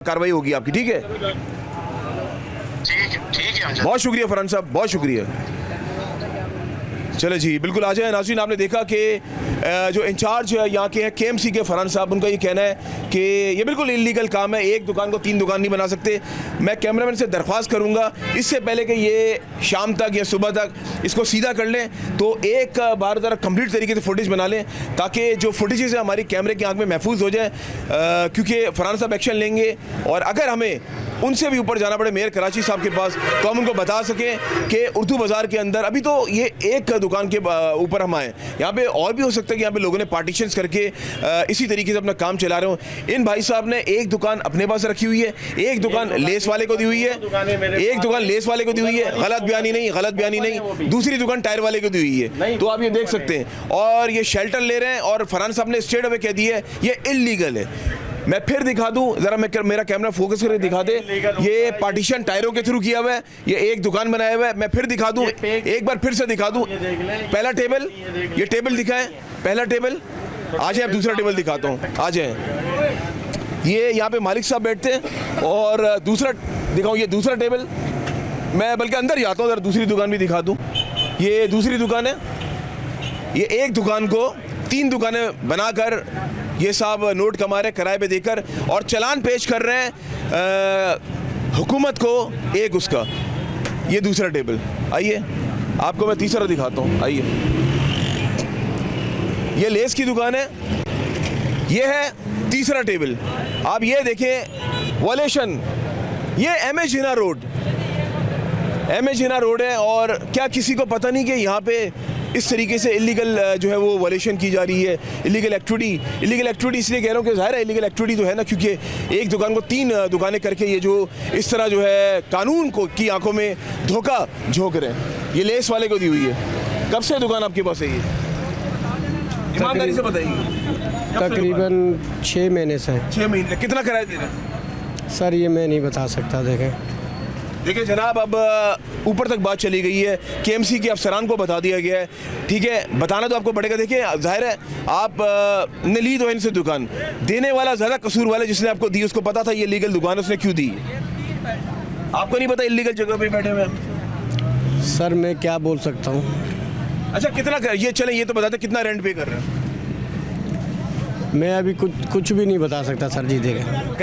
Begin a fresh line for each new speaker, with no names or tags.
कार्रवाई होगी आपकी, ठीक है?
ठीक है हमजा।
बहुत शुक्रिया फरहान साहब, बहुत शुक्रिया। चले जी, बिल्कुल आ जाए नाज़रीन। आपने देखा कि जो इंचार्ज यहाँ के हैं KMC के फरहान साहब, उनका ये कहना है कि ये बिल्कुल इलीगल काम है, एक दुकान को 3 दुकान नहीं बना सकते। मैं कैमरामैन से दरख्वास्त करूँगा इससे पहले कि ये शाम तक या सुबह तक इसको सीधा कर लें, तो एक बार ज़रा कंप्लीट तरीके से फुटेज बना लें ताकि जो फुटेजेस है हमारी कैमरे की आँख में महफूज हो जाए, क्योंकि फरहान साहब एक्शन लेंगे और अगर हमें उनसे भी ऊपर जाना पड़े मेयर कराची साहब के पास, तो हम उनको बता सकें कि उर्दू बाज़ार के अंदर अभी तो ये एक दुकान के ऊपर हम आए, यहाँ पे और भी हो सकता है कि यहाँ पे लोगों ने पार्टीशंस करके इसी तरीके से अपना काम चला रहे हो। इन भाई साहब ने एक दुकान अपने पास रखी हुई है, एक दुकान लेस वाले को दी हुई है, एक दुकान लेस वाले को दी हुई है, गलत बयानी नहीं, दूसरी दुकान टायर वाले को दी हुई है। तो आप ये देख सकते हैं, और ये शेल्टर ले रहे हैं और फरहान साहब ने स्ट्रेट अवे कह दिया है ये इल्लीगल है। मैं फिर दिखा दूं जरा, मेरा कैमरा फोकस करके दिखा दे, ये पार्टीशन टायरों के थ्रू किया हुआ है, ये एक दुकान बनाया हुआ है। मैं फिर दिखा दूं, एक बार फिर से दिखा दूं, पहला टेबल, ये टेबल दिखाएं, पहला टेबल। आ जाए, अब दूसरा टेबल दिखाता हूं, आ जाए। ये यहाँ पे मालिक साहब बैठते हैं, और दूसरा दिखाऊं, ये दूसरा टेबल। मैं बल्कि अंदर जाता हूँ, जरा दूसरी दुकान भी दिखा दूँ। ये दूसरी दुकान है, ये एक दुकान को 3 दुकानें बनाकर ये साहब नोट कमा रहे किराए पे देकर, और चालान पेश कर रहे हैं हुकूमत को एक उसका। ये दूसरा टेबल। आइए आपको मैं तीसरा दिखाता हूँ, आइए। ये लेस की दुकान है, ये है तीसरा टेबल। आप ये देखें, वॉलेशन, ये MA जिन्ना रोड है, और क्या किसी को पता नहीं कि यहाँ पे इस तरीके से इलीगल जो है वो वॉलेशन की जा रही है, इलीगल एक्टिविटी इसलिए कह रहा हूँ कि ज़ाहिर है इलीगल एक्टिविटी तो है ना, क्योंकि एक दुकान को 3 दुकानें करके ये जो इस तरह जो है कानून को की आंखों में धोखा झोंक रहे हैं। ये लेस वाले को दी हुई है। कब से दुकान आपके पास है ये? ईमानदारी से बताइए।
तकरीबन 6 महीने से।
6 महीने। कितना किराया दे रहे हैं
सर ये मैं नहीं बता सकता।
देखिए जनाब, अब ऊपर तक बात चली गई है, KMC के अफसरान को बता दिया गया है, ठीक है, बताना तो आपको पड़ेगा। देखिए जाहिर है आप ने ली तो इनसे दुकान, देने वाला ज़्यादा कसूर वाला जिसने आपको दी, उसको पता था ये लीगल दुकान, उसने क्यों दी? आपको नहीं पता इलीगल जगह पे बैठे हुए हैं?
सर मैं क्या बोल सकता हूँ।
अच्छा कितना ये चले, ये तो बताते कितना रेंट पे कर रहे हैं?
मैं अभी कुछ भी नहीं बता सकता सर जी। देखें